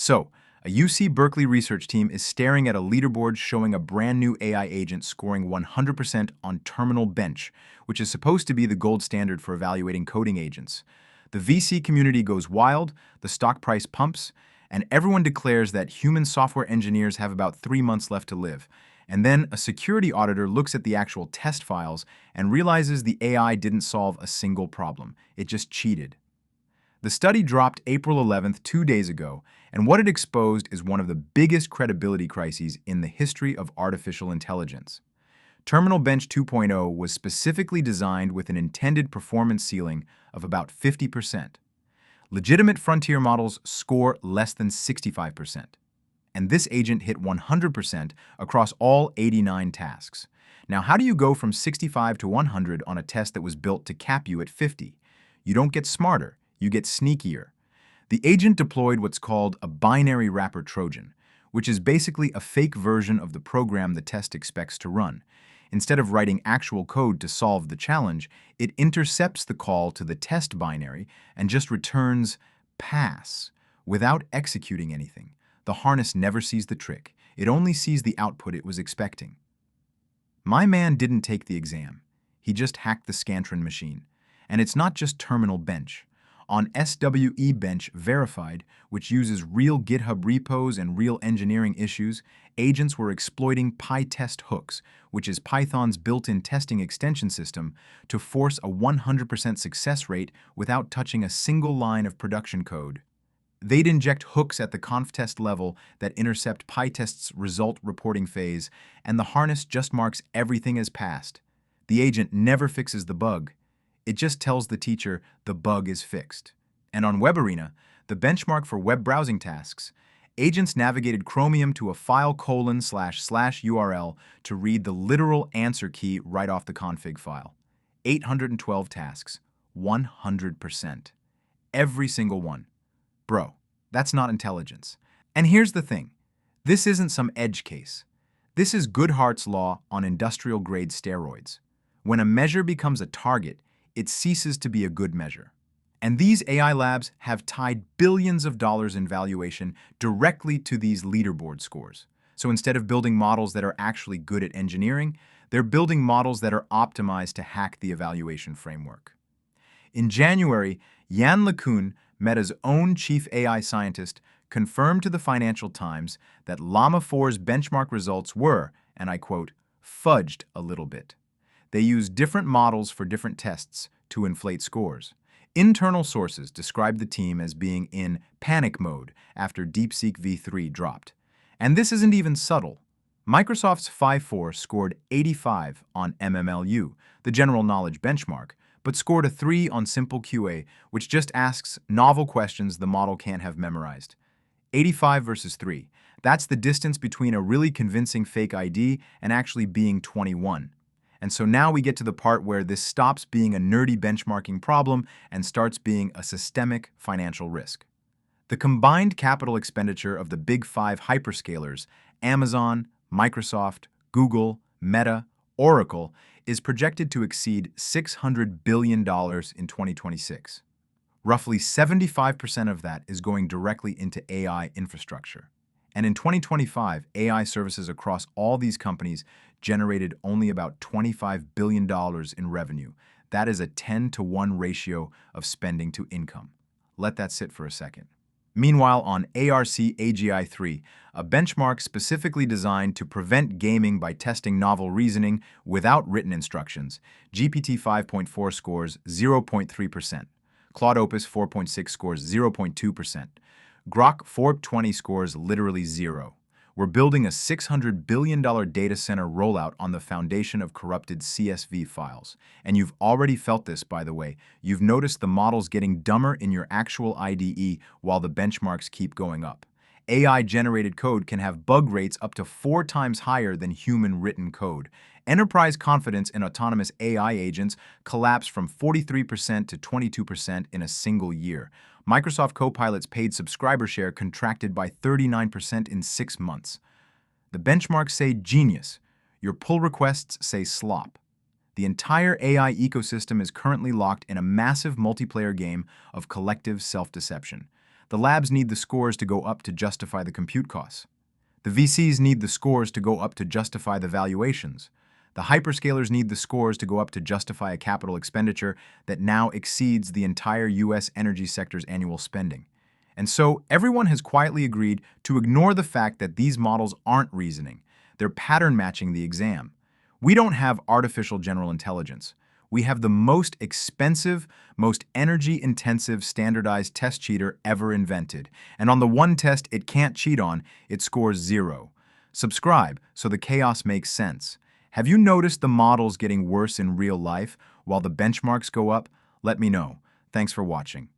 So, a UC Berkeley research team is staring at a leaderboard showing a brand new AI agent scoring 100% on Terminal Bench, which is supposed to be the gold standard for evaluating coding agents. The VC community goes wild, the stock price pumps, and everyone declares that human software engineers have about 3 months left to live. And then a security auditor looks at the actual test files and realizes the AI didn't solve a single problem. It just cheated. The study dropped April 11th, 2 days ago, and what it exposed is one of the biggest credibility crises in the history of artificial intelligence. Terminal Bench 2.0 was specifically designed with an intended performance ceiling of about 50%. Legitimate frontier models score less than 65%. And this agent hit 100% across all 89 tasks. Now, how do you go from 65 to 100 on a test that was built to cap you at 50? You don't get smarter, you get sneakier. The agent deployed what's called a binary wrapper Trojan, which is basically a fake version of the program the test expects to run. Instead of writing actual code to solve the challenge, it intercepts the call to the test binary and just returns pass without executing anything. The harness never sees the trick. It only sees the output it was expecting. My man didn't take the exam. He just hacked the Scantron machine. And it's not just Terminal Bench. On SWE Bench Verified, which uses real GitHub repos and real engineering issues, agents were exploiting PyTest hooks, which is Python's built-in testing extension system, to force a 100% success rate without touching a single line of production code. They'd inject hooks at the conftest level that intercept PyTest's result reporting phase, and the harness just marks everything as passed. The agent never fixes the bug. It just tells the teacher the bug is fixed. And on WebArena, the benchmark for web browsing tasks, agents navigated Chromium to a file ://URL to read the literal answer key right off the config file. 812 tasks, 100%. Every single one. Bro, that's not intelligence. And here's the thing. This isn't some edge case. This is Goodhart's law on industrial-grade steroids. When a measure becomes a target, it ceases to be a good measure. And these AI labs have tied billions of dollars in valuation directly to these leaderboard scores. So instead of building models that are actually good at engineering, they're building models that are optimized to hack the evaluation framework. In January, Yann LeCun, Meta's own chief AI scientist, confirmed to the Financial Times that Llama 4's benchmark results were, and I quote, fudged a little bit. They used different models for different tests to inflate scores. Internal sources described the team as being in panic mode after DeepSeek v3 dropped. And this isn't even subtle. Microsoft's 5.4 scored 85 on MMLU, the general knowledge benchmark, but scored a 3 on Simple QA, which just asks novel questions the model can't have memorized. 85 versus 3. That's the distance between a really convincing fake ID and actually being 21. And so now we get to the part where this stops being a nerdy benchmarking problem and starts being a systemic financial risk. The combined capital expenditure of the big 5 hyperscalers, Amazon, Microsoft, Google, Meta, Oracle, is projected to exceed $600 billion in 2026. Roughly 75% of that is going directly into AI infrastructure. And in 2025, AI services across all these companies generated only about $25 billion in revenue. That is a 10-to-1 ratio of spending to income. Let that sit for a second. Meanwhile, on ARC-AGI-3, a benchmark specifically designed to prevent gaming by testing novel reasoning without written instructions, GPT 5.4 scores 0.3%, Claude Opus 4.6 scores 0.2%, Grok 420 scores literally 0. We're building a $600 billion data center rollout on the foundation of corrupted CSV files. And you've already felt this, by the way. You've noticed the models getting dumber in your actual IDE while the benchmarks keep going up. AI-generated code can have bug rates up to 4 times higher than human-written code. Enterprise confidence in autonomous AI agents collapsed from 43% to 22% in a single year. Microsoft Copilot's paid subscriber share contracted by 39% in 6 months. The benchmarks say genius. Your pull requests say slop. The entire AI ecosystem is currently locked in a massive multiplayer game of collective self-deception. The labs need the scores to go up to justify the compute costs. The VCs need the scores to go up to justify the valuations. The hyperscalers need the scores to go up to justify a capital expenditure that now exceeds the entire US energy sector's annual spending. And so everyone has quietly agreed to ignore the fact that these models aren't reasoning. They're pattern matching the exam. We don't have artificial general intelligence. We have the most expensive, most energy-intensive standardized test cheater ever invented. And on the one test it can't cheat on, it scores 0. Subscribe so the chaos makes sense. Have you noticed the models getting worse in real life while the benchmarks go up? Let me know. Thanks for watching.